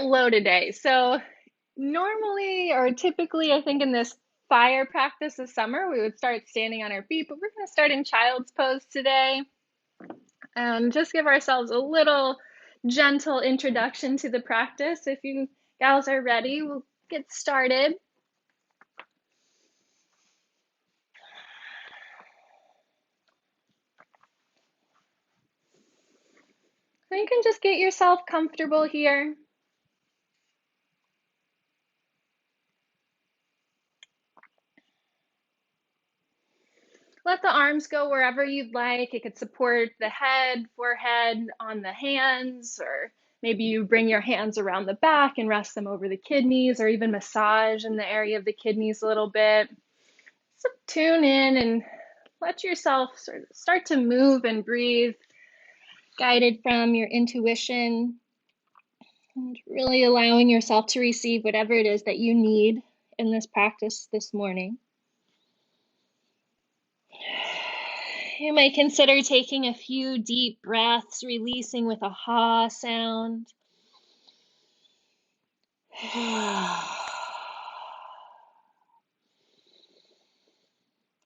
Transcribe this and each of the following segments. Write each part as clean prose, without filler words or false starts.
start low today. So normally or typically, I think in this fire practice this summer, we would start standing on our feet, but we're going to start in child's pose today and just give ourselves a little gentle introduction to the practice. If you gals are ready, we'll get started. So you can just get yourself comfortable here. Let the arms go wherever you'd like. It could support the head, forehead on the hands, or maybe you bring your hands around the back and rest them over the kidneys, or even massage in the area of the kidneys a little bit. So tune in and let yourself sort of start to move and breathe, guided from your intuition, and really allowing yourself to receive whatever it is that you need in this practice this morning. You might consider taking a few deep breaths, releasing with a Haaa sound.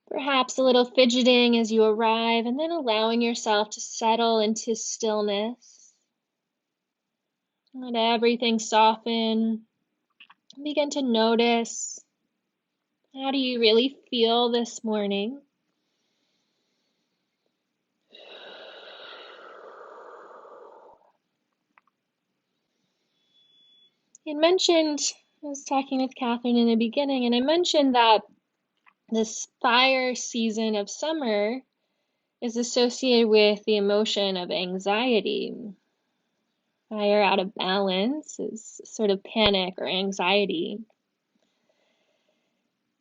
Perhaps a little fidgeting as you arrive, and then allowing yourself to settle into stillness. Let everything soften. Begin to notice, how do you really feel this morning? You mentioned, I was talking with Catherine in the beginning, and I mentioned that this fire season of summer is associated with the emotion of anxiety. Fire out of balance is sort of panic or anxiety.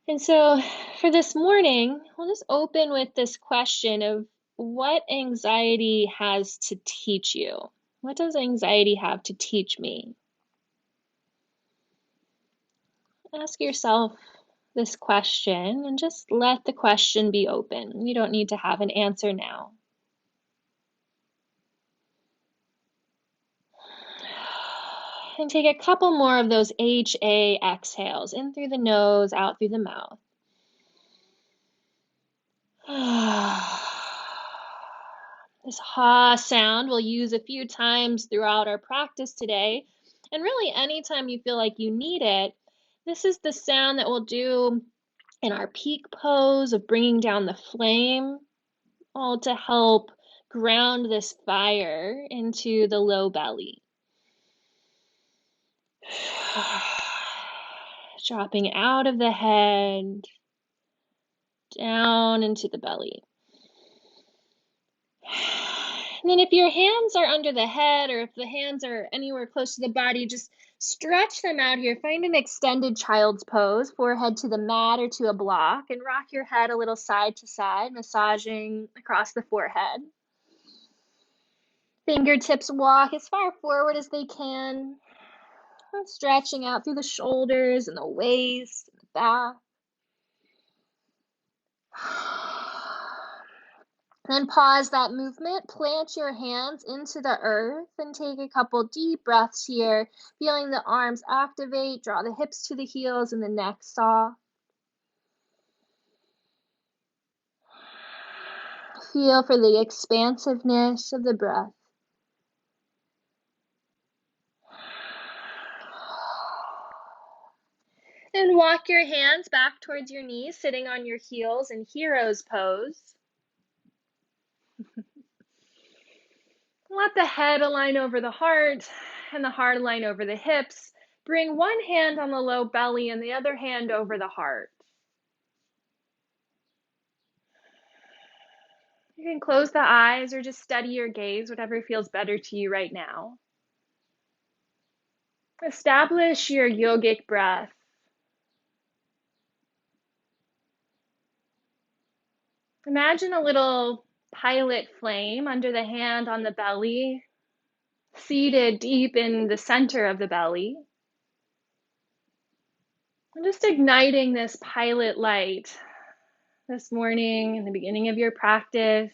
And so for this morning, we'll just open with this question of what anxiety has to teach you. What does anxiety have to teach me? Ask yourself this question and just let the question be open. You don't need to have an answer now. And take a couple more of those HA exhales, in through the nose, out through the mouth. This ha sound we'll use a few times throughout our practice today. And really, anytime you feel like you need it, this is the sound that we'll do in our peak pose of bringing down the flame, all to help ground this fire into the low belly. Dropping out of the head, down into the belly. And then if your hands are under the head or if the hands are anywhere close to the body, just stretch them out here. Find an extended child's pose, forehead to the mat or to a block, and rock your head a little side to side, massaging across the forehead. Fingertips walk as far forward as they can, and stretching out through the shoulders and the waist and the back. Then pause that movement, plant your hands into the earth, and take a couple deep breaths here, feeling the arms activate, draw the hips to the heels and the neck soft. Feel for the expansiveness of the breath. And walk your hands back towards your knees, sitting on your heels in hero's pose. Let the head align over the heart and the heart align over the hips. Bring one hand on the low belly and the other hand over the heart. You can close the eyes or just steady your gaze, whatever feels better to you right now. Establish your yogic breath. Imagine a little pilot flame under the hand on the belly, seated deep in the center of the belly. And just igniting this pilot light this morning in the beginning of your practice.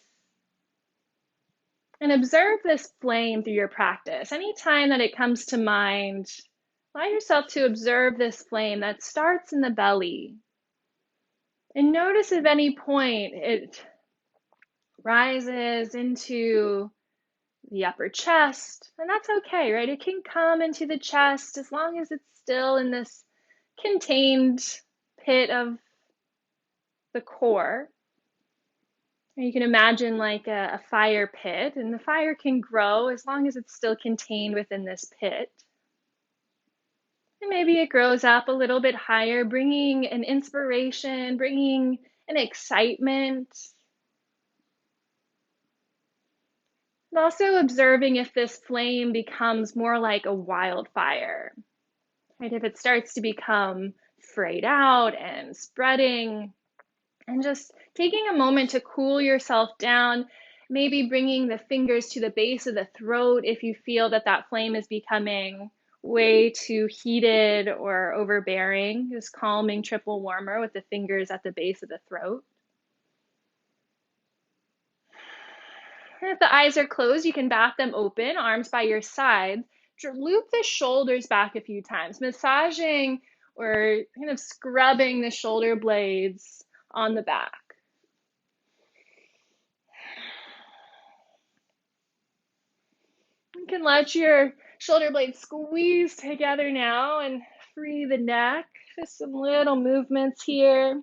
And observe this flame through your practice. Anytime that it comes to mind, Allow yourself to observe this flame that starts in the belly. And notice if any point it rises into the upper chest. And that's okay, right? It can come into the chest as long as it's still in this contained pit of the core. You can imagine like a fire pit, and the fire can grow as long as it's still contained within this pit. And maybe it grows up a little bit higher, bringing an inspiration, bringing an excitement. And also observing if this flame becomes more like a wildfire, right? If it starts to become frayed out and spreading, and just taking a moment to cool yourself down, maybe bringing the fingers to the base of the throat if you feel that that flame is becoming way too heated or overbearing. Just calming triple warmer with the fingers at the base of the throat. And if the eyes are closed, you can bat them open, arms by your sides. Loop the shoulders back a few times, massaging or kind of scrubbing the shoulder blades on the back. You can let your shoulder blades squeeze together now and free the neck. Just some little movements here.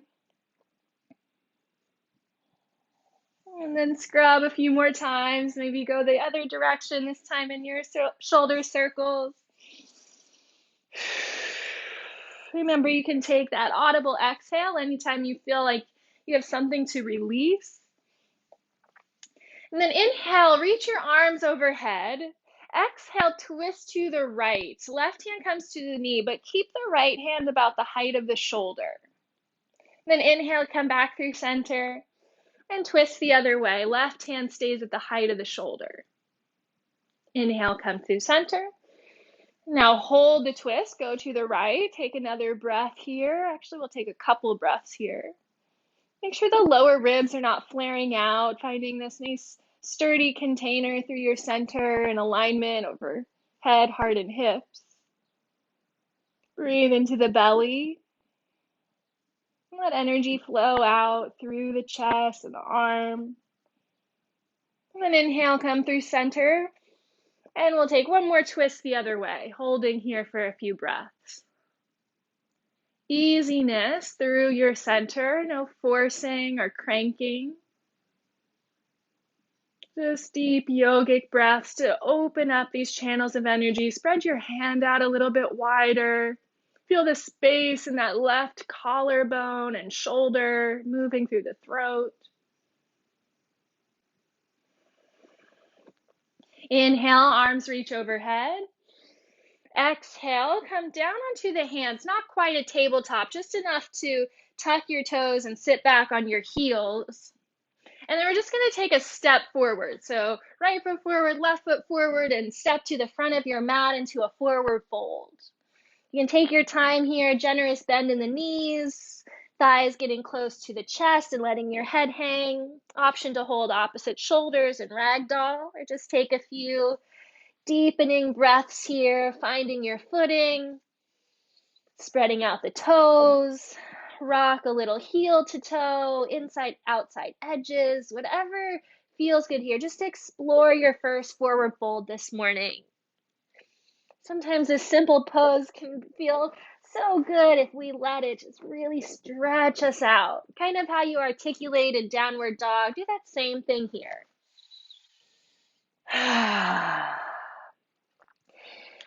And then scrub a few more times. Maybe go the other direction, this time in your shoulder circles. Remember, you can take that audible exhale anytime you feel like you have something to release. And then inhale, reach your arms overhead. Exhale, twist to the right. Left hand comes to the knee, but keep the right hand about the height of the shoulder. Then inhale, come back through center and twist the other way. Left hand stays at the height of the shoulder. Inhale, come through center. Now hold the twist, go to the right. Take another breath here. Actually, we'll take a couple of breaths here. Make sure the lower ribs are not flaring out, finding this nice sturdy container through your center and alignment over head, heart, and hips. Breathe into the belly. Let energy flow out through the chest and the arm. And then inhale, come through center. And we'll take one more twist the other way, holding here for a few breaths. Easiness through your center, no forcing or cranking. Just deep yogic breaths to open up these channels of energy. Spread your hand out a little bit wider. Feel the space in that left collarbone and shoulder moving through the throat. Inhale, arms reach overhead. Exhale, come down onto the hands, not quite a tabletop, just enough to tuck your toes and sit back on your heels. And then we're just going to take a step forward. So right foot forward, left foot forward, and step to the front of your mat into a forward fold. You can take your time here, generous bend in the knees, thighs getting close to the chest and letting your head hang. Option to hold opposite shoulders and ragdoll, or just take a few deepening breaths here, finding your footing, spreading out the toes, rock a little heel to toe, inside, outside edges, whatever feels good here. Just explore your first forward fold this morning. Sometimes this simple pose can feel so good if we let it just really stretch us out. Kind of how you articulate in downward dog. Do that same thing here.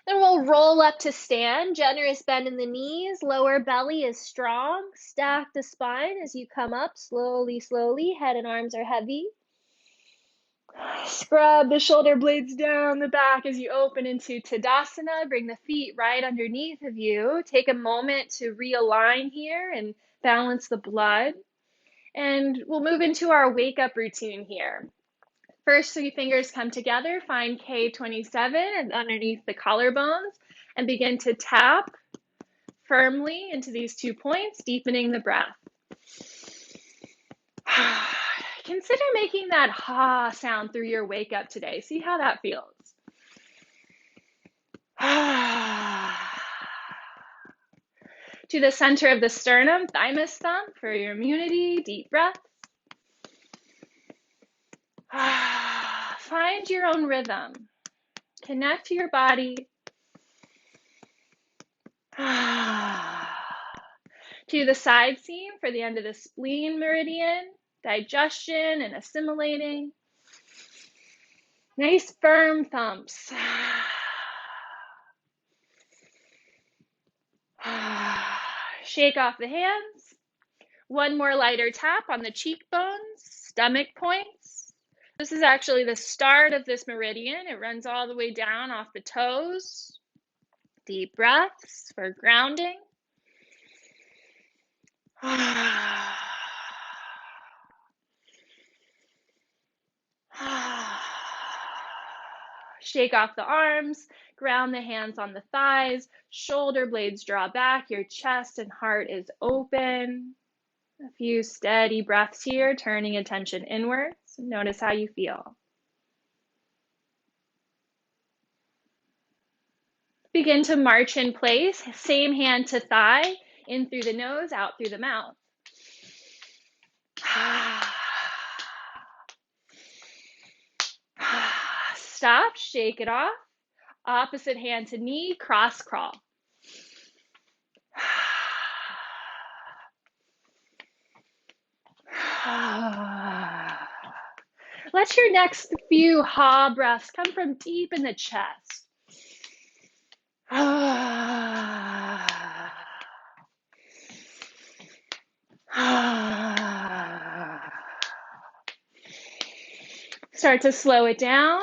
Then we'll roll up to stand, generous bend in the knees, lower belly is strong. Stack the spine as you come up, slowly, slowly. Head and arms are heavy. Scrub the shoulder blades down the back as you open into Tadasana. Bring the feet right underneath of you. Take a moment to realign here and balance the blood. And we'll move into our wake up routine here. First, 3 fingers come together, find K27 and underneath the collarbones, and begin to tap firmly into these 2 points, deepening the breath. Consider making that ha sound through your wake up today. See how that feels. To the center of the sternum, thymus thump for your immunity. Deep breath. Find your own rhythm. Connect to your body. To the side seam for the end of the spleen meridian, digestion and assimilating. Nice firm thumps. Shake off the hands. One more lighter tap on the cheekbones, stomach points. This is actually the start of this meridian. It runs all the way down off the toes. Deep breaths for grounding. Shake off the arms, ground the hands on the thighs, shoulder blades draw back, your chest and heart is open. A few steady breaths here, turning attention inwards. Notice how you feel. Begin to march in place, same hand to thigh, in through the nose, out through the mouth. Stop, shake it off. Opposite hand to knee, cross crawl. Let your next few Haaa breaths come from deep in the chest. Start to slow it down.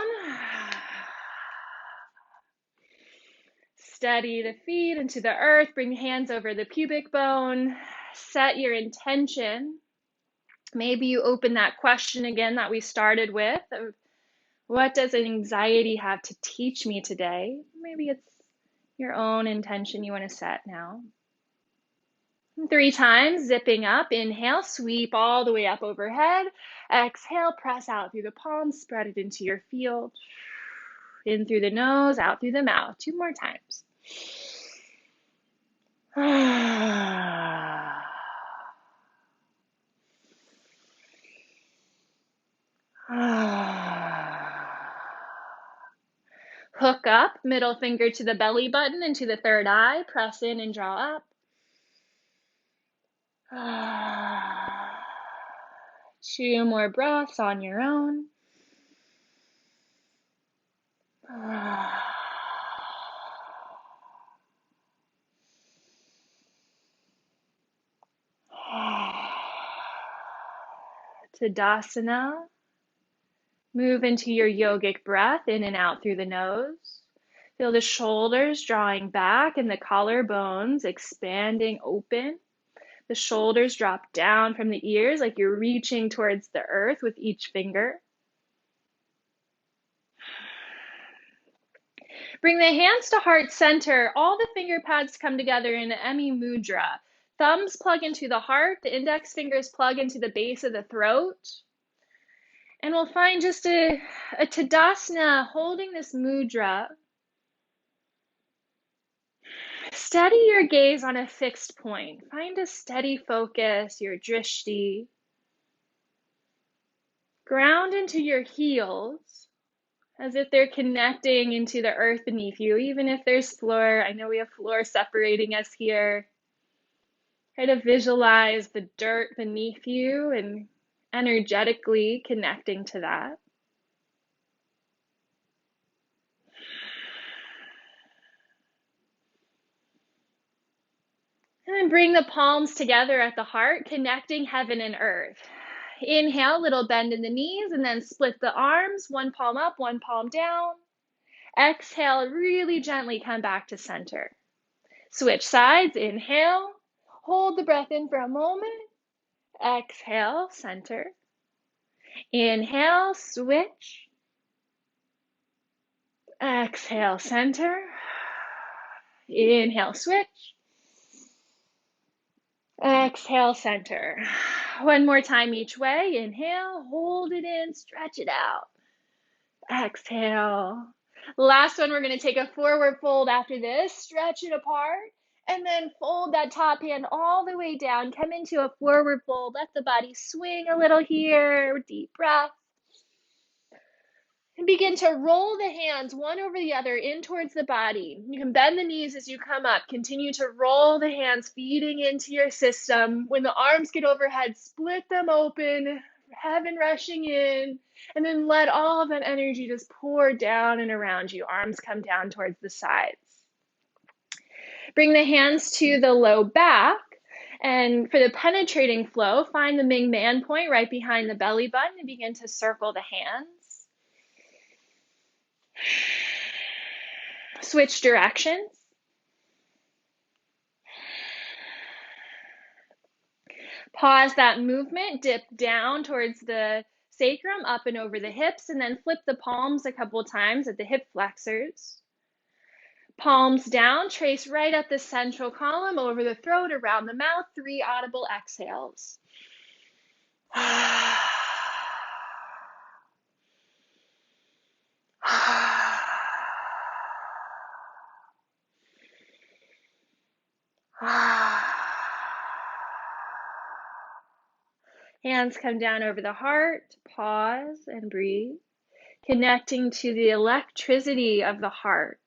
Steady the feet into the earth. Bring hands over the pubic bone. Set your intention. Maybe you open that question again that we started with of what does anxiety have to teach me today? Maybe it's your own intention you want to set now. 3 times, zipping up. Inhale, sweep all the way up overhead. Exhale, press out through the palms, spread it into your field. In through the nose, out through the mouth. 2 more times. Hook up, middle finger to the belly button and to the third eye. Press in and draw up. 2 more breaths on your own. Tadasana. Move into your yogic breath in and out through the nose. Feel the shoulders drawing back and the collarbones expanding open. The shoulders drop down from the ears like you're reaching towards the earth with each finger. Bring the hands to heart center. All the finger pads come together in Emi Mudra. Thumbs plug into the heart. The index fingers plug into the base of the throat. And we'll find just a Tadasana holding this mudra. Steady your gaze on a fixed point. Find a steady focus, your drishti. Ground into your heels as if they're connecting into the earth beneath you, even if there's floor. I know we have floor separating us here. Try to visualize the dirt beneath you and energetically connecting to that. And then bring the palms together at the heart, connecting heaven and earth. Inhale, little bend in the knees, and then split the arms, 1 palm up, 1 palm down. Exhale, really gently come back to center. Switch sides, inhale, hold the breath in for a moment. Exhale, center. Inhale, switch. Exhale, center. Inhale, switch. Exhale, center. 1 more time each way. Inhale, hold it in, stretch it out. Exhale. Last one, we're going to take a forward fold after this. Stretch it apart. And then fold that top hand all the way down. Come into a forward fold. Let the body swing a little here. Deep breath. And begin to roll the hands one over the other in towards the body. You can bend the knees as you come up. Continue to roll the hands, feeding into your system. When the arms get overhead, split them open, heaven rushing in, and then let all of that energy just pour down and around you. Arms come down towards the sides. Bring the hands to the low back. And for the penetrating flow, find the Ming Man point right behind the belly button and begin to circle the hands. Switch directions. Pause that movement, dip down towards the sacrum, up and over the hips, and then flip the palms a couple times at the hip flexors. Palms down, trace right up the central column, over the throat, around the mouth, 3 audible exhales. Hands come down over the heart, pause and breathe, connecting to the electricity of the heart.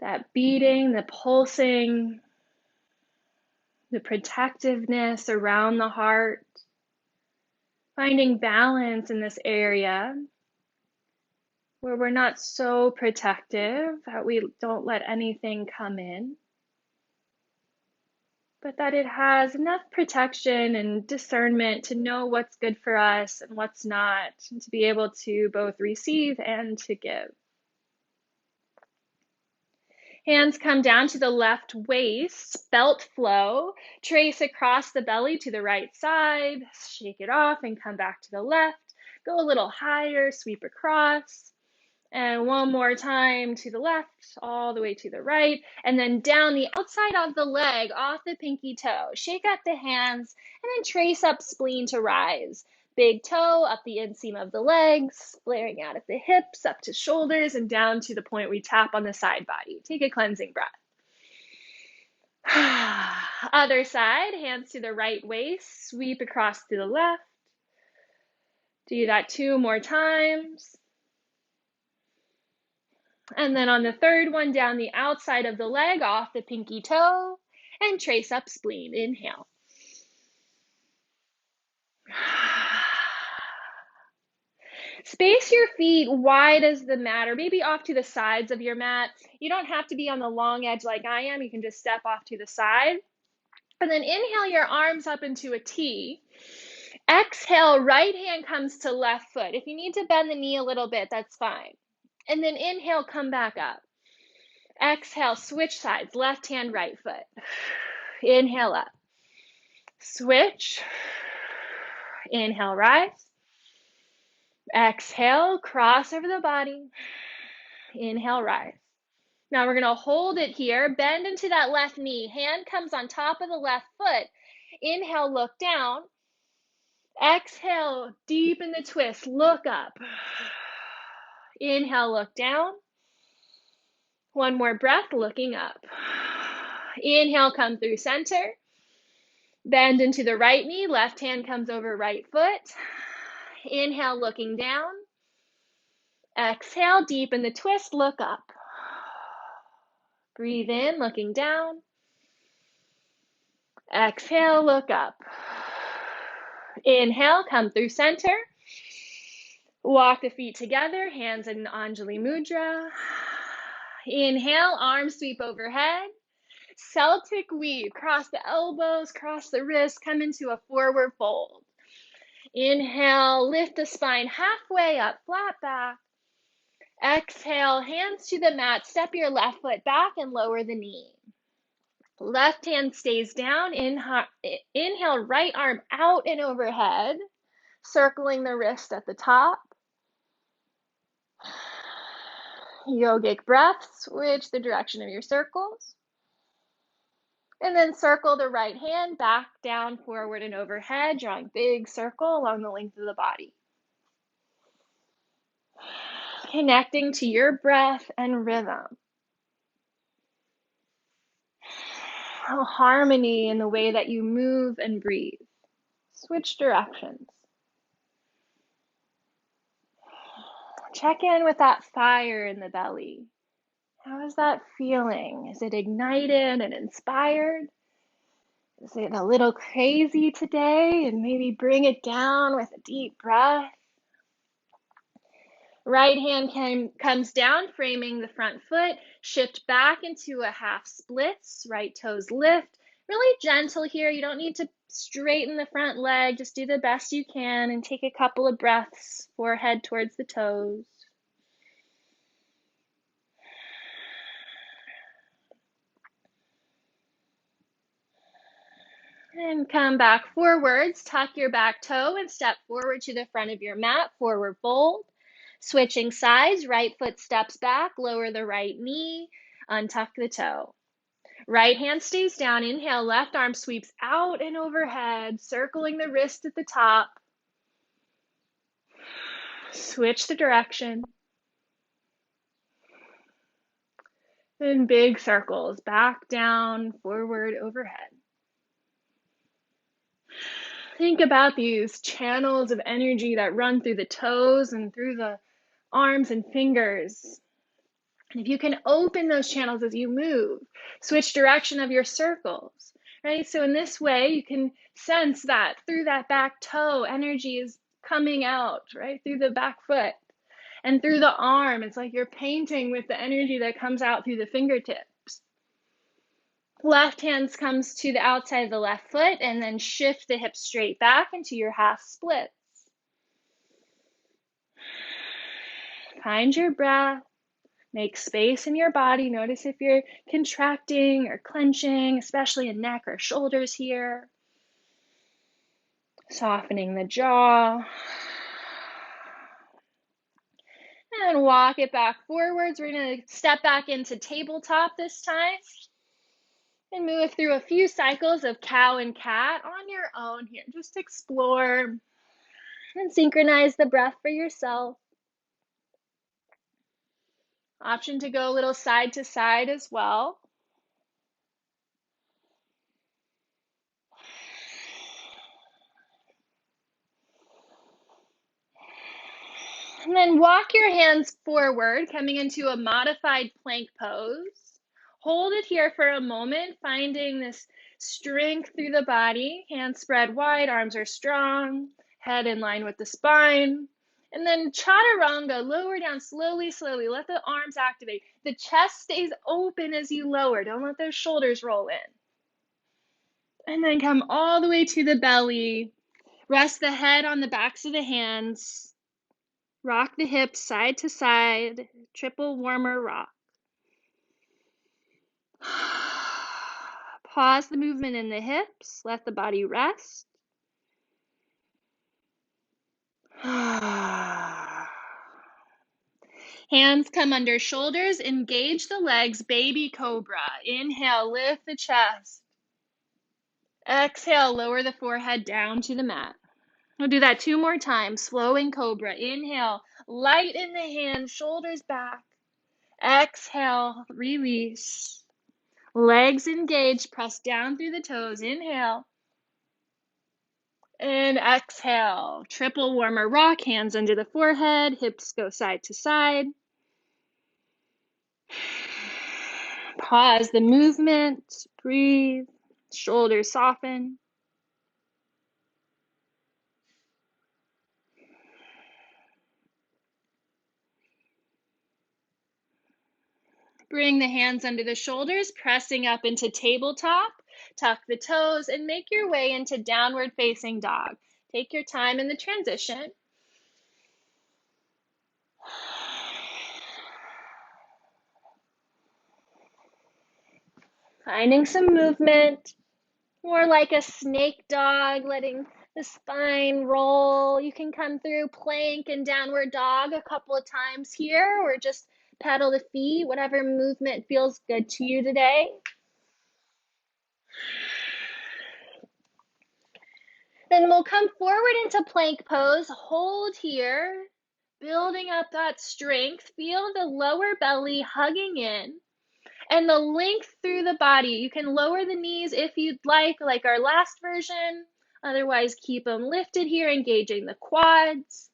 That beating, the pulsing, the protectiveness around the heart. Finding balance in this area where we're not so protective that we don't let anything come in, but that it has enough protection and discernment to know what's good for us and what's not, and to be able to both receive and to give. Hands come down to the left waist, belt flow, trace across the belly to the right side, shake it off and come back to the left. Go a little higher, sweep across. And one more time to the left, all the way to the right, and then down the outside of the leg, off the pinky toe. Shake up the hands, and then trace up spleen to rise. Big toe up the inseam of the legs, flaring out at the hips, up to shoulders, and down to the point we tap on the side body. Take a cleansing breath. Other side, hands to the right waist, sweep across to the left. Do that 2 more times. And then on the third one, down the outside of the leg, off the pinky toe, and trace up spleen. Inhale. Space your feet wide as the mat, or maybe off to the sides of your mat. You don't have to be on the long edge like I am. You can just step off to the side. And then inhale your arms up into a T. Exhale, right hand comes to left foot. If you need to bend the knee a little bit, that's fine. And then inhale, come back up. Exhale, switch sides, left hand, right foot. Inhale up. Switch. Inhale, rise. Exhale, cross over the body. Inhale, rise. Now we're going to hold it here. Bend into that left knee. Hand comes on top of the left foot. Inhale, look down. Exhale, deepen the twist. Look up. Inhale, look down. One more breath, looking up. Inhale, come through center. Bend into the right knee. Left hand comes over right foot. Inhale, looking down. Exhale, deepen the twist, look up. Breathe in, looking down. Exhale, look up. Inhale, come through center. Walk the feet together, hands in Anjali Mudra. Inhale, arms sweep overhead. Celtic weave, cross the elbows, cross the wrists, come into a forward fold. Inhale, lift the spine halfway up, flat back. Exhale, hands to the mat, step your left foot back and lower the knee. Left hand stays down, inhale, right arm out and overhead, circling the wrist at the top. Yogic breath, switch the direction of your circles. And then circle the right hand back, down, forward, and overhead, drawing big circle along the length of the body. Connecting to your breath and rhythm. harmony in the way that you move and breathe. Switch directions. Check in with that fire in the belly. How is that feeling? Is it ignited and inspired? Is it a little crazy today? And maybe bring it down with a deep breath. Right hand comes down, framing the front foot. Shift back into a half splits. Right toes lift. Really gentle here. You don't need to straighten the front leg. Just do the best you can and take a couple of breaths, forehead towards the toes. And come back forwards. Tuck your back toe and step forward to the front of your mat. Forward fold. Switching sides. Right foot steps back. Lower the right knee. Untuck the toe. Right hand stays down. Inhale. Left arm sweeps out and overhead, circling the wrist at the top. Switch the direction. And big circles. Back, down, forward, overhead. Think about these channels of energy that run through the toes and through the arms and fingers. And if you can open those channels as you move, switch direction of your circles, right? So in this way, you can sense that through that back toe, energy is coming out, right? Through the back foot and through the arm. It's like you're painting with the energy that comes out through the fingertips. Left hand comes to the outside of the left foot and then shift the hips straight back into your half splits. Find your breath. Make space in your body. Notice if you're contracting or clenching, especially in neck or shoulders here. Softening the jaw. And walk it back forwards. We're going to step back into tabletop this time. And move through a few cycles of cow and cat on your own here. Just explore and synchronize the breath for yourself. Option to go a little side to side as well. And then walk your hands forward, coming into a modified plank pose. Hold it here for a moment, finding this strength through the body. Hands spread wide, arms are strong, head in line with the spine. And then chaturanga, lower down slowly, slowly. Let the arms activate. The chest stays open as you lower. Don't let those shoulders roll in. And then come all the way to the belly. Rest the head on the backs of the hands. Rock the hips side to side, triple warmer rock. Pause the movement in the hips, let the body rest. Hands come under shoulders, engage the legs, baby cobra. Inhale, lift the chest. Exhale, lower the forehead down to the mat. We'll do that 2 more times, flowing cobra. Inhale, light in the hands, shoulders back. Exhale, release. Legs engaged, press down through the toes. Inhale. And exhale. Triple warmer rock, hands under the forehead, hips go side to side. Pause the movement, breathe, shoulders soften. Bring the hands under the shoulders, pressing up into tabletop. Tuck the toes and make your way into downward facing dog. Take your time in the transition. Finding some movement, more like a snake dog, letting the spine roll. You can come through plank and downward dog a couple of times here, or just pedal the feet, whatever movement feels good to you today. Then we'll come forward into plank pose, hold here, building up that strength. Feel the lower belly hugging in. And the length through the body. You can lower the knees if you'd like our last version. Otherwise, keep them lifted here, engaging the quads.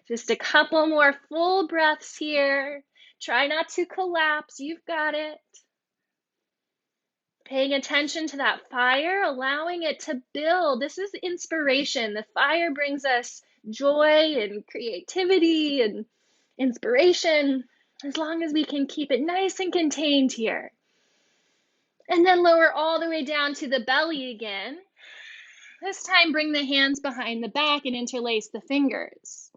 Just a couple more full breaths here. Try not to collapse. You've got it. Paying attention to that fire, allowing it to build. This is inspiration. The fire brings us joy and creativity and inspiration, as long as we can keep it nice and contained here. And then lower all the way down to the belly again. This time, bring the hands behind the back and interlace the fingers.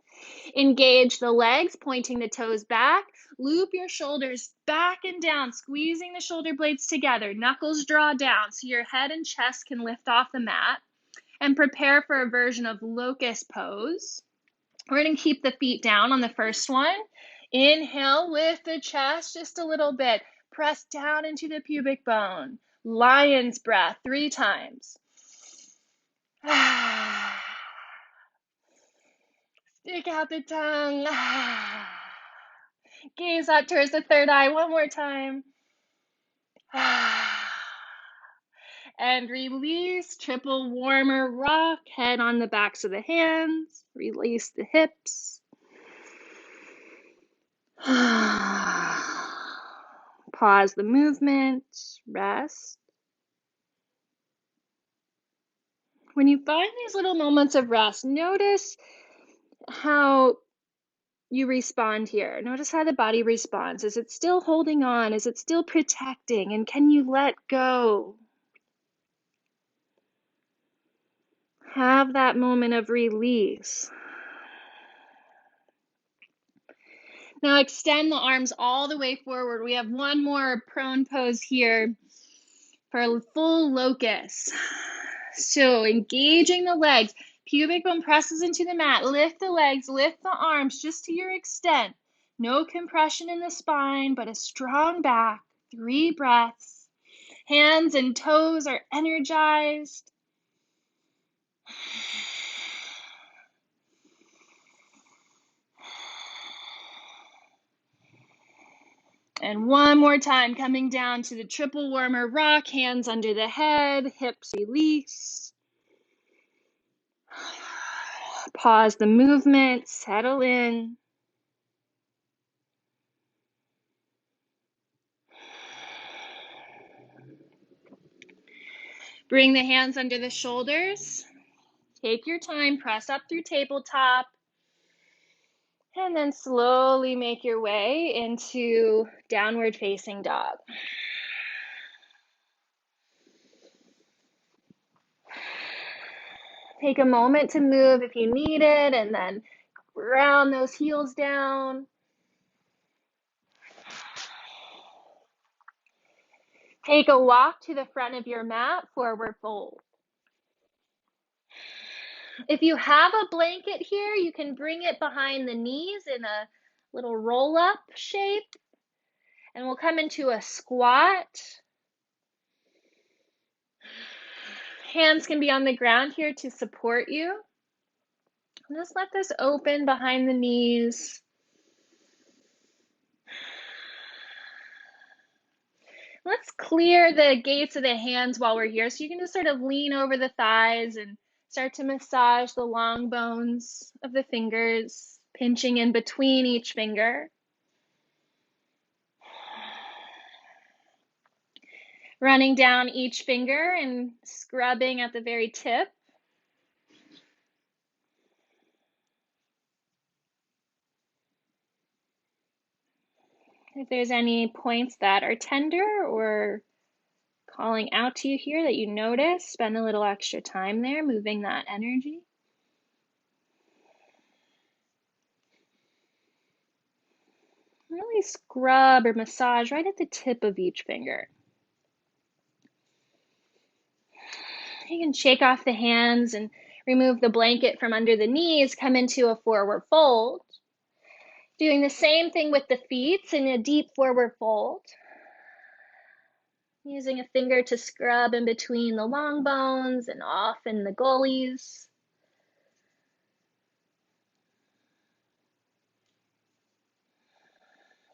Engage the legs, pointing the toes back. Loop your shoulders back and down, squeezing the shoulder blades together. Knuckles draw down so your head and chest can lift off the mat. And prepare for a version of locust pose. We're going to keep the feet down on the first one. Inhale, lift the chest just a little bit. Press down into the pubic bone. Lion's breath 3 times. Stick out the tongue. Gaze up towards the third eye one more time. And release. Triple warmer rock. Head on the backs of the hands. Release the hips. Pause the movement. Rest. When you find these little moments of rest, notice how you respond here. Notice how the body responds. Is it still holding on? Is it still protecting? And can you let go? Have that moment of release. Now extend the arms all the way forward. We have one more prone pose here for a full locust. So engaging the legs. Pubic bone presses into the mat. Lift the legs, lift the arms just to your extent. No compression in the spine, but a strong back. 3 breaths. Hands and toes are energized. And one more time, coming down to the triple warmer rock, hands under the head, hips release. Pause the movement, settle in. Bring the hands under the shoulders. Take your time, press up through tabletop. And then slowly make your way into downward facing dog. Take a moment to move if you need it, and then ground those heels down. Take a walk to the front of your mat, forward fold. If you have a blanket here, you can bring it behind the knees in a little roll-up shape. And we'll come into a squat. Hands can be on the ground here to support you. And just let this open behind the knees. Let's clear the gates of the hands while we're here. So you can just sort of lean over the thighs and start to massage the long bones of the fingers, pinching in between each finger. Running down each finger and scrubbing at the very tip. If there's any points that are tender or calling out to you here that you notice, spend a little extra time there, moving that energy. Really scrub or massage right at the tip of each finger. You can shake off the hands and remove the blanket from under the knees, come into a forward fold. Doing the same thing with the feet in a deep forward fold. Using a finger to scrub in between the long bones and off in the gullies.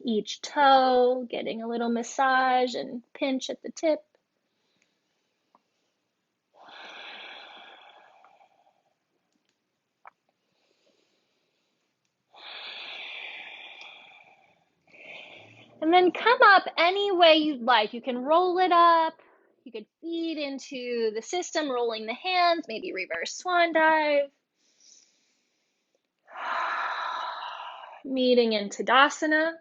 Each toe, getting a little massage and pinch at the tip. And then come up any way you'd like. You can roll it up. You could feed into the system, rolling the hands, maybe reverse swan dive. Meeting in Tadasana.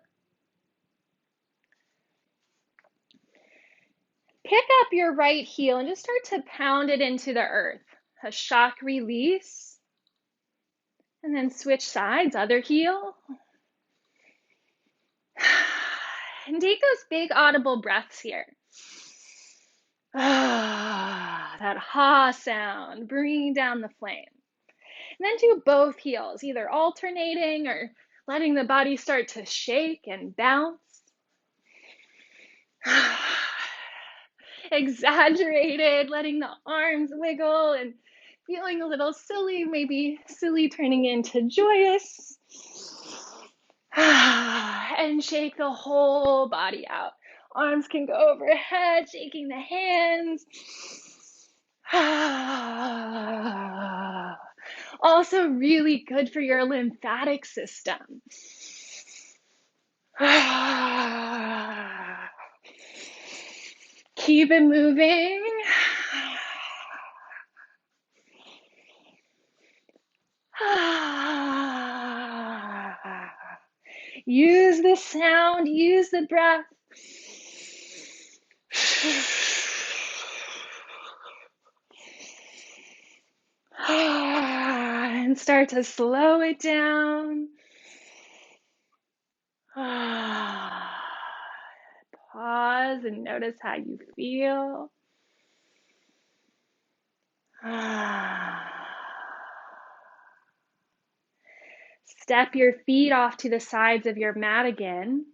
Pick up your right heel and just start to pound it into the earth. A shock release. And then switch sides, other heel. And take those big audible breaths here. That ha sound, bringing down the flame. And then do both heels, either alternating or letting the body start to shake and bounce. Exaggerated, letting the arms wiggle and feeling a little silly, maybe silly turning into joyous. And shake the whole body out. Arms can go overhead, shaking the hands. Also really good for your lymphatic system. Keep it moving. Use the sound, use the breath. And start to slow it down. Pause and notice how you feel. Step your feet off to the sides of your mat again.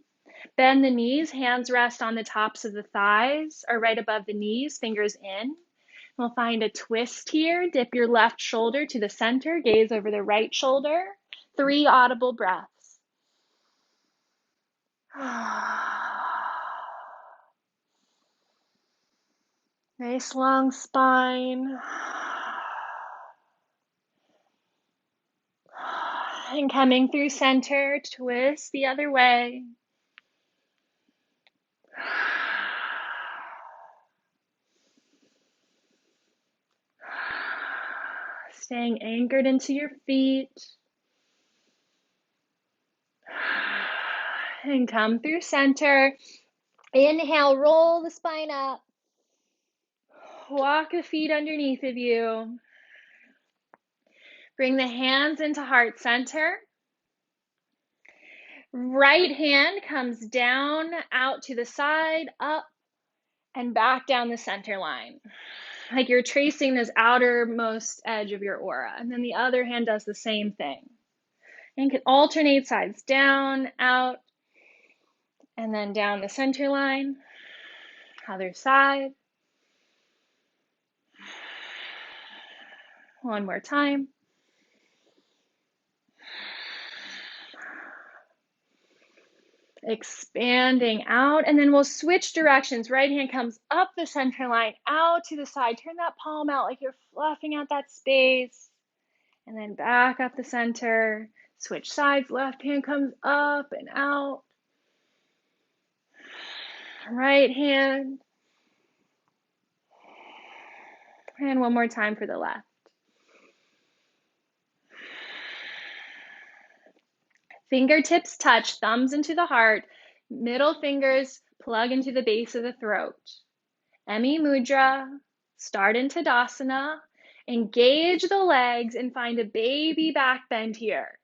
Bend the knees, hands rest on the tops of the thighs or right above the knees, fingers in. We'll find a twist here. Dip your left shoulder to the center, gaze over the right shoulder. 3 audible breaths. Nice long spine. And coming through center, twist the other way. Staying anchored into your feet. And come through center. Inhale, roll the spine up. Walk the feet underneath of you. Bring the hands into heart center. Right hand comes down, out to the side, up, and back down the center line. Like you're tracing this outermost edge of your aura. And then the other hand does the same thing. And can alternate sides, down, out, and then down the center line. Other side. One more time. Expanding out, and then we'll switch directions. Right hand comes up the center line, out to the side. Turn that palm out like you're fluffing out that space. And then back up the center. Switch sides. Left hand comes up and out. Right hand. And one more time for the left. Fingertips touch, thumbs into the heart, middle fingers plug into the base of the throat. Emi Mudra, start in Tadasana, engage the legs and find a baby back bend here.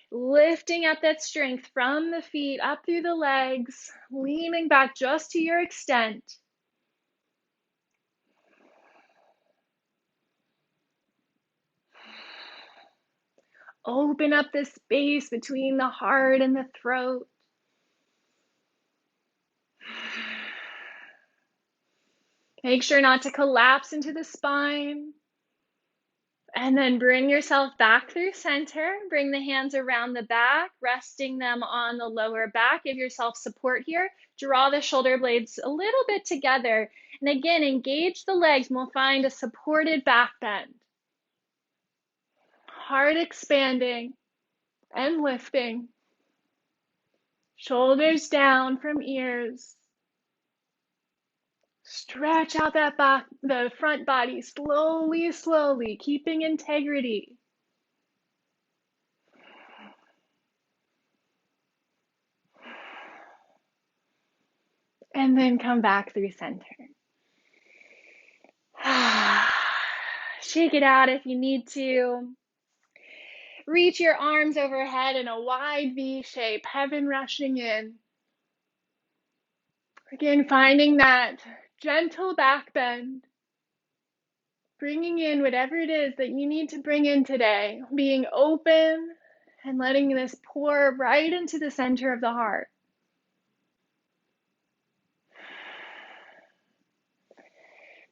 Lifting up that strength from the feet up through the legs, leaning back just to your extent. Open up the space between the heart and the throat. Make sure not to collapse into the spine. And then bring yourself back through center. Bring the hands around the back, resting them on the lower back. Give yourself support here. Draw the shoulder blades a little bit together. And again, engage the legs and we'll find a supported back bend. Heart expanding and lifting. Shoulders down from ears. Stretch out that back, the front body slowly, slowly, keeping integrity. And then come back through center. Shake it out if you need to. Reach your arms overhead in a wide V shape, heaven rushing in. Again, finding that gentle back bend. Bringing in whatever it is that you need to bring in today. Being open and letting this pour right into the center of the heart.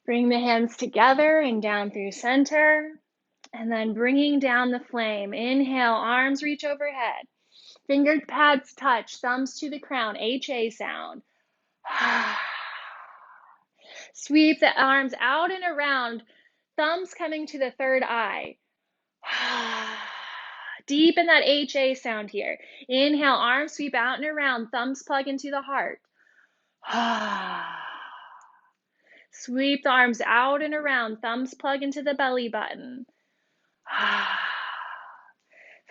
Bring the hands together and down through center. And then bringing down the flame. Inhale, arms reach overhead. Finger pads touch, thumbs to the crown, HA sound. Sweep the arms out and around, thumbs coming to the third eye. Deepen that HA sound here. Inhale, arms sweep out and around, thumbs plug into the heart. Sweep the arms out and around, thumbs plug into the belly button.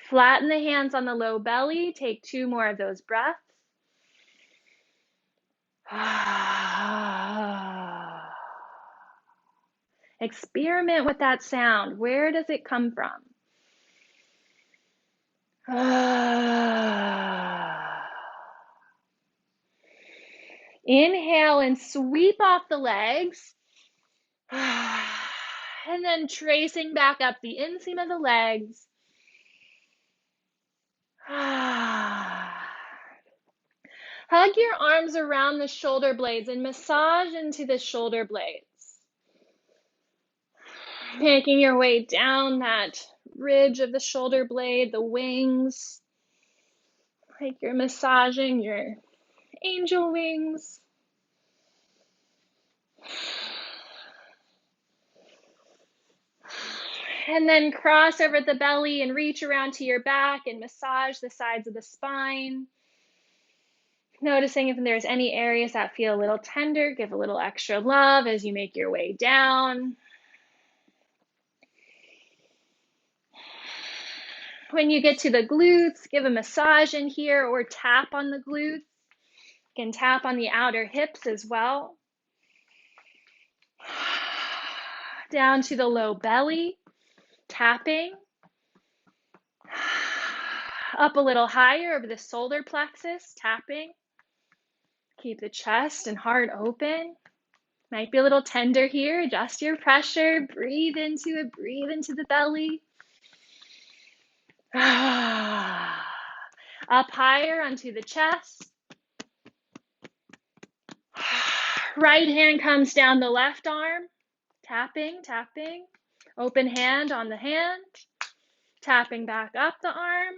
Flatten the hands on the low belly. Take 2 more of those breaths. Experiment with that sound. Where does it come from? Inhale and sweep off the legs. And then tracing back up the inseam of the legs. Hug your arms around the shoulder blades and massage into the shoulder blades. Making your way down that ridge of the shoulder blade, the wings. Like you're massaging your angel wings. And then cross over the belly and reach around to your back and massage the sides of the spine. Noticing if there's any areas that feel a little tender, give a little extra love as you make your way down. When you get to the glutes, give a massage in here or tap on the glutes. You can tap on the outer hips as well. Down to the low belly, tapping. Up a little higher over the solar plexus, tapping. Keep the chest and heart open. Might be a little tender here. Adjust your pressure. Breathe into it. Breathe into the belly. Up higher onto the chest. Right hand comes down the left arm. Tapping, tapping. Open hand on the hand. Tapping back up the arm.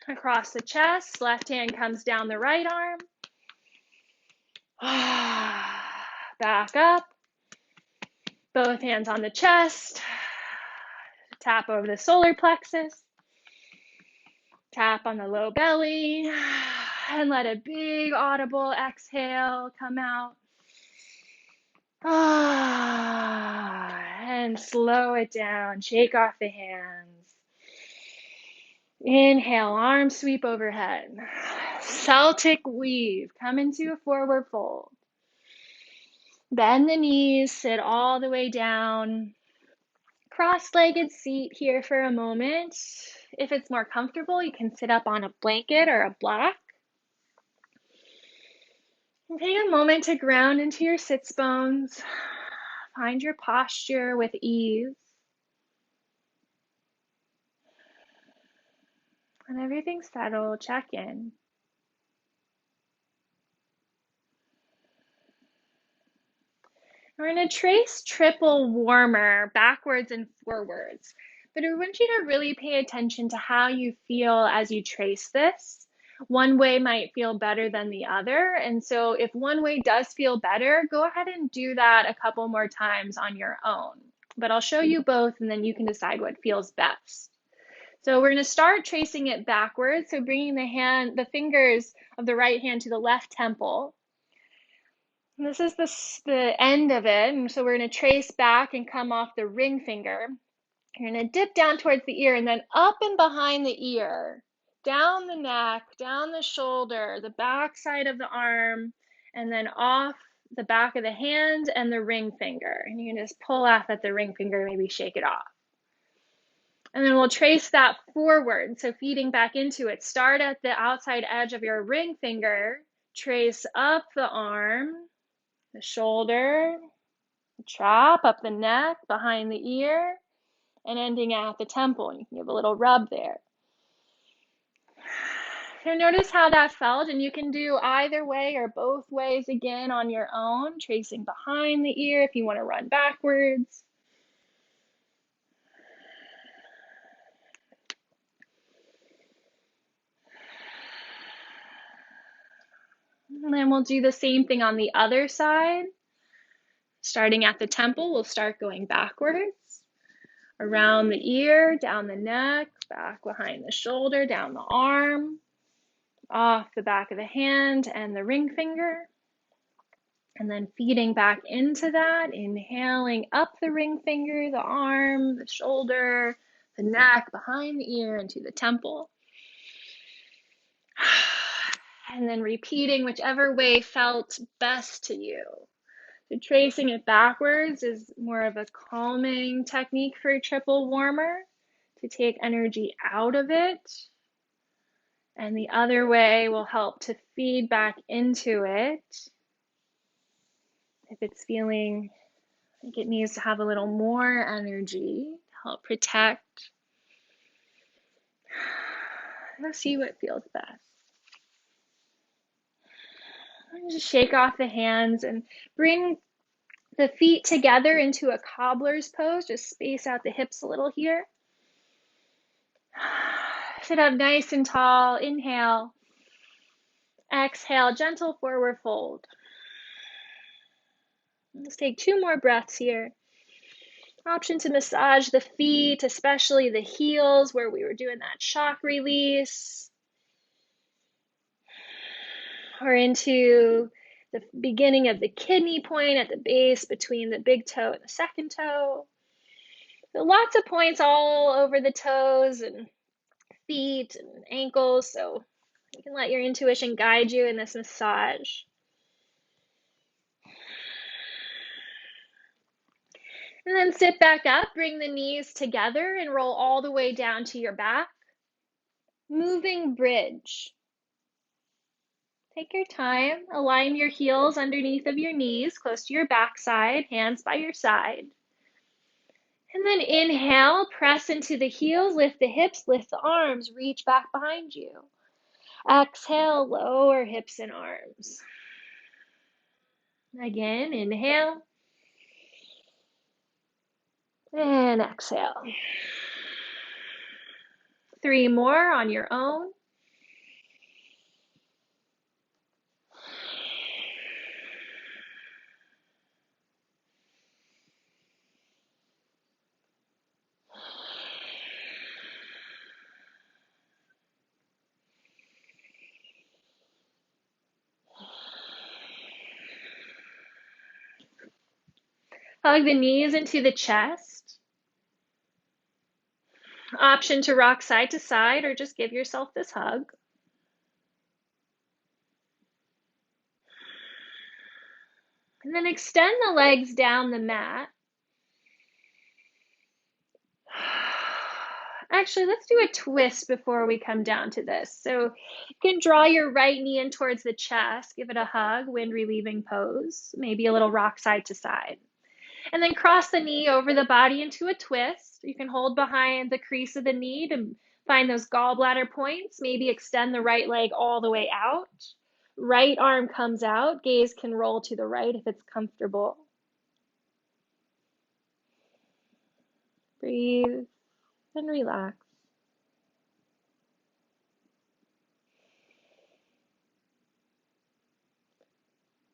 Across the chest. Left hand comes down the right arm. Back up. Both hands on the chest. Tap over the solar plexus. Tap on the low belly. And let a big audible exhale come out. And slow it down. Shake off the hands. Inhale, arms sweep overhead. Celtic weave. Come into a forward fold. Bend the knees, sit all the way down. Cross-legged seat here for a moment. If it's more comfortable, you can sit up on a blanket or a block. And take a moment to ground into your sits bones. Find your posture with ease. When everything's settled, check in. We're going to trace triple warmer backwards and forwards. But I want you to really pay attention to how you feel as you trace this. One way might feel better than the other. And so if one way does feel better, go ahead and do that a couple more times on your own. But I'll show you both and then you can decide what feels best. So we're going to start tracing it backwards. So bringing the fingers of the right hand to the left temple. And this is the end of it. And so we're going to trace back and come off the ring finger. You're going to dip down towards the ear and then up and behind the ear, down the neck, down the shoulder, the back side of the arm, and then off the back of the hand and the ring finger. And you can just pull off at the ring finger, maybe shake it off. And then we'll trace that forward. So feeding back into it, start at the outside edge of your ring finger, trace up the arm, the shoulder, the trap, up the neck, behind the ear, and ending at the temple. You can give a little rub there. So notice how that felt, and you can do either way or both ways again on your own, tracing behind the ear if you want to run backwards. And then we'll do the same thing on the other side. Starting at the temple, we'll start going backwards, around the ear, down the neck, back behind the shoulder, down the arm, off the back of the hand and the ring finger. And then feeding back into that, inhaling up the ring finger, the arm, the shoulder, the neck, behind the ear, into the temple. And then repeating whichever way felt best to you. So tracing it backwards is more of a calming technique for a triple warmer, to take energy out of it. And the other way will help to feed back into it. If it's feeling like it needs to have a little more energy to help protect, let's see what feels best. And just shake off the hands and bring the feet together into a cobbler's pose. Just space out the hips a little here. Sit up nice and tall. Inhale. Exhale, gentle forward fold. Let's take 2 more breaths here. Option to massage the feet, especially the heels where we were doing that shock release. Or into the beginning of the kidney point at the base between the big toe and the second toe. So lots of points all over the toes and feet and ankles, so you can let your intuition guide you in this massage. And then sit back up, bring the knees together and roll all the way down to your back. Moving bridge. Take your time, align your heels underneath of your knees, close to your backside, hands by your side. And then inhale, press into the heels, lift the hips, lift the arms, reach back behind you. Exhale, lower hips and arms. Again, inhale. And exhale. 3 more on your own. Hug the knees into the chest. Option to rock side to side or just give yourself this hug. And then extend the legs down the mat. Actually, let's do a twist before we come down to this. So you can draw your right knee in towards the chest, give it a hug, wind relieving pose, maybe a little rock side to side. And then cross the knee over the body into a twist. You can hold behind the crease of the knee to find those gallbladder points. Maybe extend the right leg all the way out. Right arm comes out. Gaze can roll to the right if it's comfortable. Breathe and relax.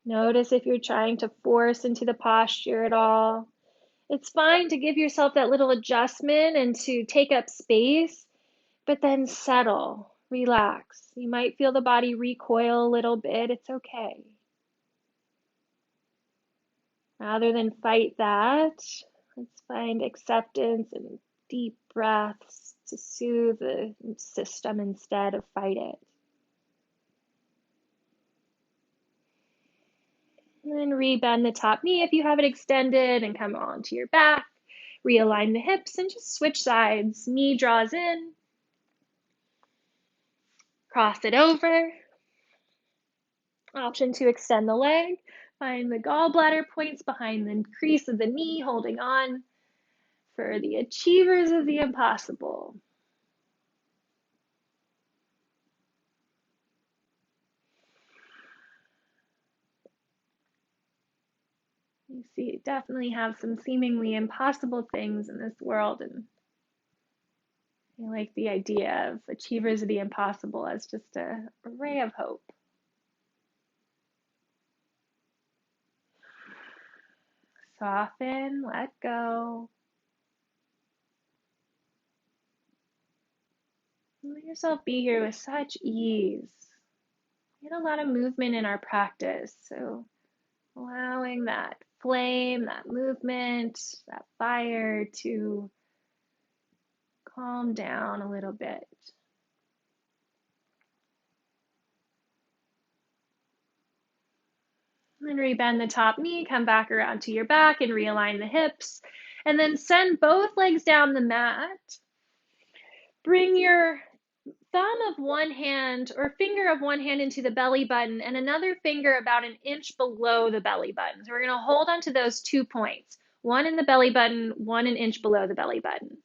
Notice if you're trying to force into the posture at all. It's fine to give yourself that little adjustment and to take up space, but then settle, relax. You might feel the body recoil a little bit. It's okay. Rather than fight that, let's find acceptance and deep breaths to soothe the system instead of fight it. And then rebend the top knee if you have it extended and come onto your back. Realign the hips and just switch sides. Knee draws in. Cross it over. Option to extend the leg. Find the gallbladder points behind the crease of the knee, holding on for the achievers of the impossible. You see, definitely have some seemingly impossible things in this world, and I like the idea of achievers of the impossible as just a ray of hope. Soften, let go. Let yourself be here with such ease. We had a lot of movement in our practice, so allowing that flame, that movement, that fire to calm down a little bit. And rebend the top knee, come back around to your back and realign the hips. And then send both legs down the mat. Bring your thumb of one hand or finger of one hand into the belly button and another finger about an inch below the belly button. So we're going to hold on to those 2 points, one in the belly button, one an inch below the belly button.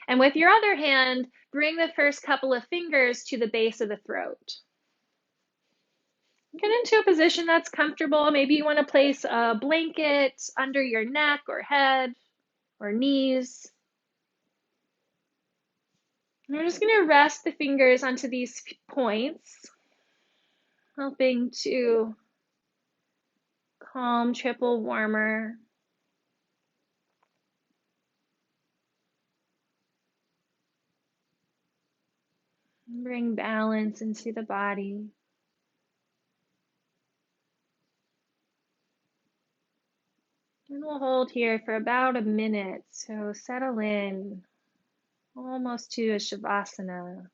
And with your other hand, bring the first couple of fingers to the base of the throat. Get into a position that's comfortable. Maybe you want to place a blanket under your neck or head or knees. And we're just going to rest the fingers onto these points, helping to calm triple warmer. Bring balance into the body. And we'll hold here for about a minute. So settle in almost to a Shavasana.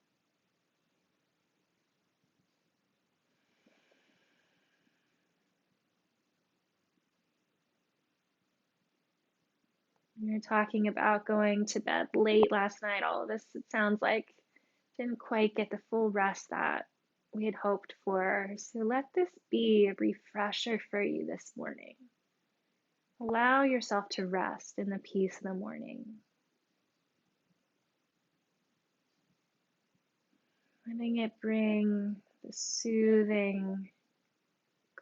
You're talking about going to bed late last night. All of this, it sounds like, didn't quite get the full rest that we had hoped for. So let this be a refresher for you this morning. Allow yourself to rest in the peace of the morning. Letting it bring the soothing,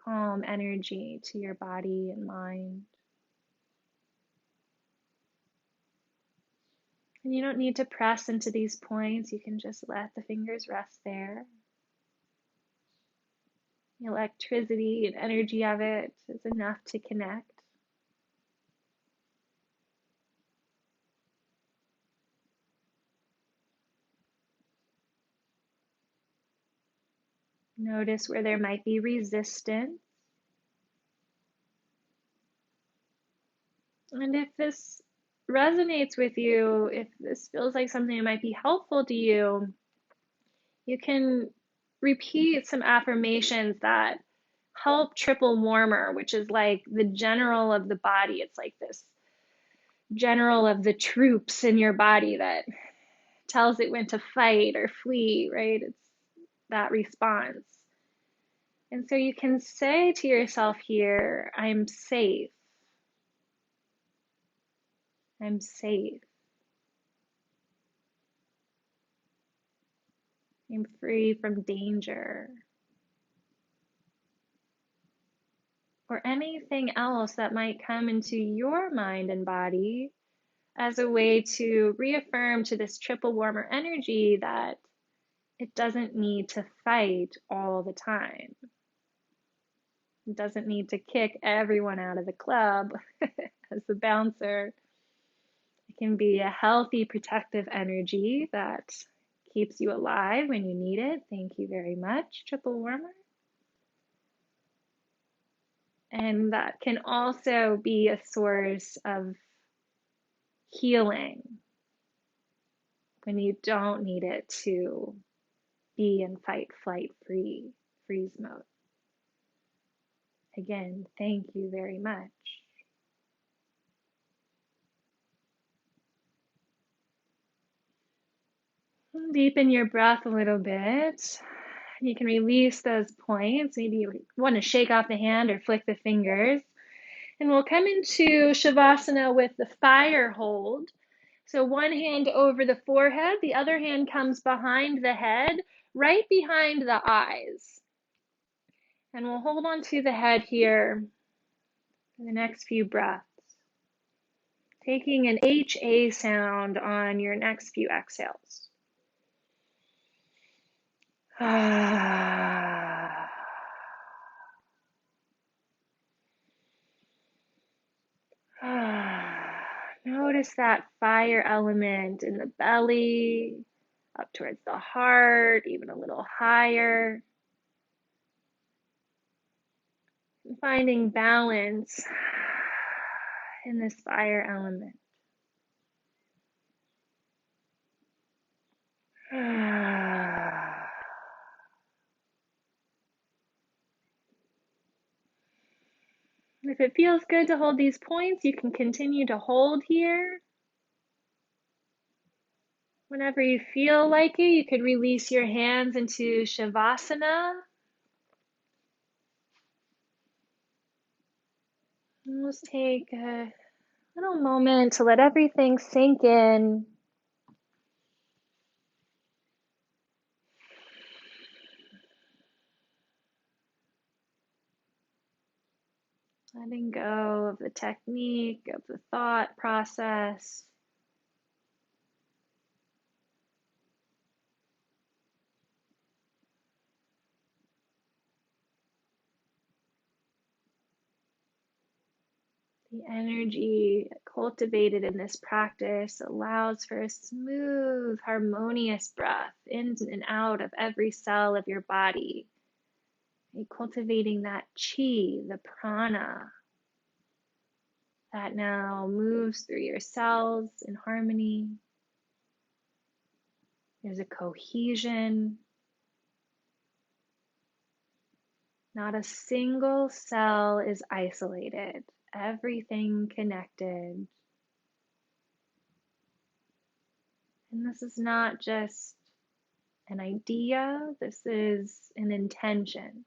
calm energy to your body and mind. And you don't need to press into these points. You can just let the fingers rest there. The electricity and energy of it is enough to connect. Notice where there might be resistance. And if this resonates with you, if this feels like something that might be helpful to you, you can repeat some affirmations that help triple warmer, which is like the general of the body. It's like this general of the troops in your body that tells it when to fight or flee, right? It's that response. And so you can say to yourself here, I'm safe. I'm safe. I'm free from danger. Or anything else that might come into your mind and body as a way to reaffirm to this triple warmer energy that it doesn't need to fight all the time. It doesn't need to kick everyone out of the club as the bouncer. It can be a healthy, protective energy that keeps you alive when you need it. Thank you very much, triple warmer. And that can also be a source of healing when you don't need it to be in fight, flight, freeze mode. Again, thank you very much. Deepen your breath a little bit. You can release those points. Maybe you want to shake off the hand or flick the fingers. And we'll come into Shavasana with the fire hold. So one hand over the forehead, the other hand comes behind the head, right behind the eyes. And we'll hold on to the head here for the next few breaths. Taking an HA sound on your next few exhales. Notice that fire element in the belly, up towards the heart, even a little higher. And finding balance in this fire element. If it feels good to hold these points, you can continue to hold here. Whenever you feel like it, you could release your hands into Shavasana. And just take a little moment to let everything sink in. Letting go of the technique, of the thought process. The energy cultivated in this practice allows for a smooth, harmonious breath in and out of every cell of your body. You're cultivating that chi, the prana, that now moves through your cells in harmony. There's a cohesion. Not a single cell is isolated. Everything connected. And this is not just an idea, this is an intention.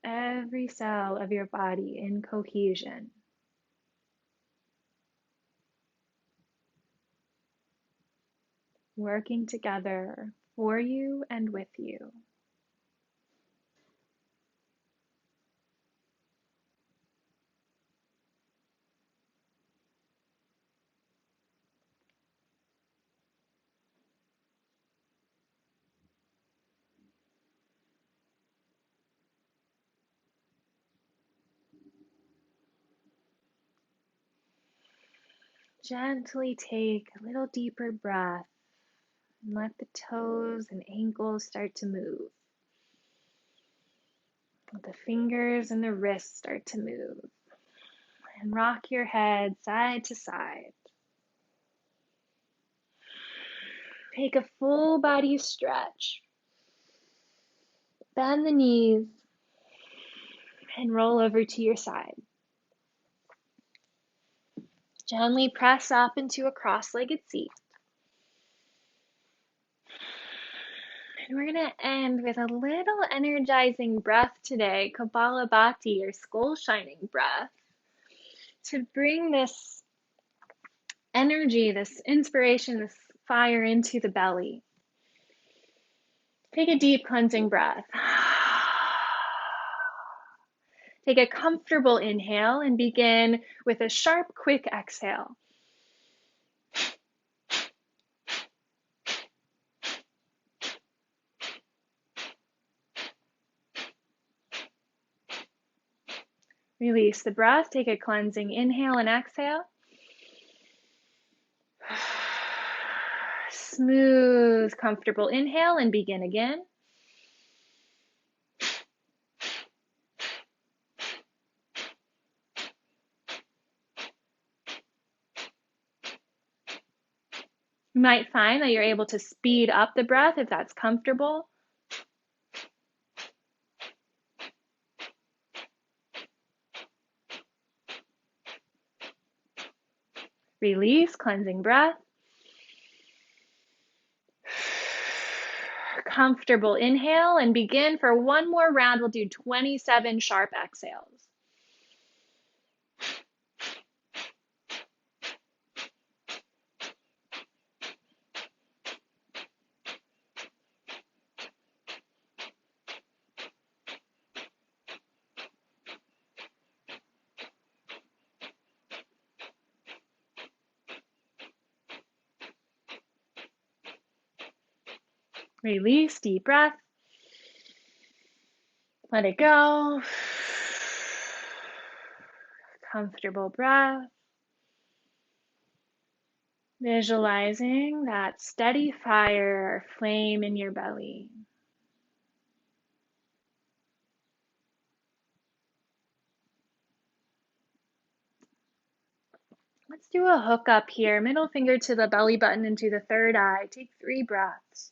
Every cell of your body in cohesion. Working together for you and with you. Gently take a little deeper breath and let the toes and ankles start to move. Let the fingers and the wrists start to move. And rock your head side to side. Take a full body stretch. Bend the knees and roll over to your side. Gently press up into a cross-legged seat. And we're going to end with a little energizing breath today, Kapalabhati, or skull shining breath, to bring this energy, this inspiration, this fire into the belly. Take a deep cleansing breath. Take a comfortable inhale and begin with a sharp, quick exhale. Release the breath. Take a cleansing inhale and exhale. Smooth, comfortable inhale and begin again. You might find that you're able to speed up the breath if that's comfortable. Release, cleansing breath. Comfortable inhale and begin for one more round. We'll do 27 sharp exhales. Release, deep breath. Let it go. Comfortable breath. Visualizing that steady fire or flame in your belly. Let's do a hook up here. Middle finger to the belly button and to the third eye. Take 3 breaths.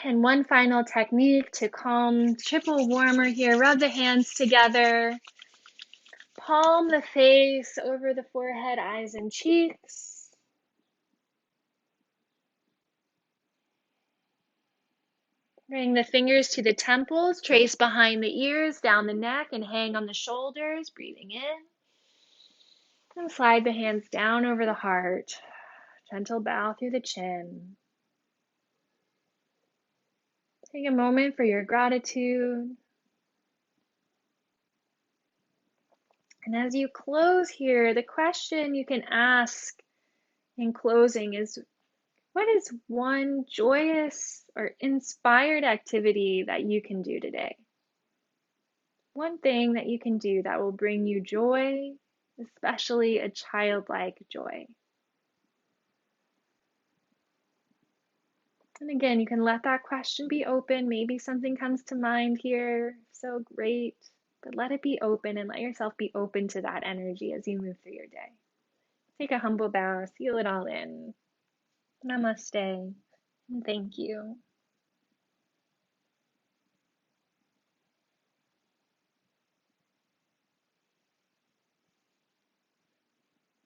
And one final technique to calm, triple warmer here. Rub the hands together. Palm the face over the forehead, eyes and cheeks. Bring the fingers to the temples, trace behind the ears, down the neck, and hang on the shoulders, breathing in. And slide the hands down over the heart. Gentle bow through the chin. Take a moment for your gratitude. And as you close here, the question you can ask in closing is, what is one joyous or inspired activity that you can do today? One thing that you can do that will bring you joy, especially a childlike joy. And again, you can let that question be open. Maybe something comes to mind here. So great. But let it be open and let yourself be open to that energy as you move through your day. Take a humble bow, seal it all in. Namaste, and thank you.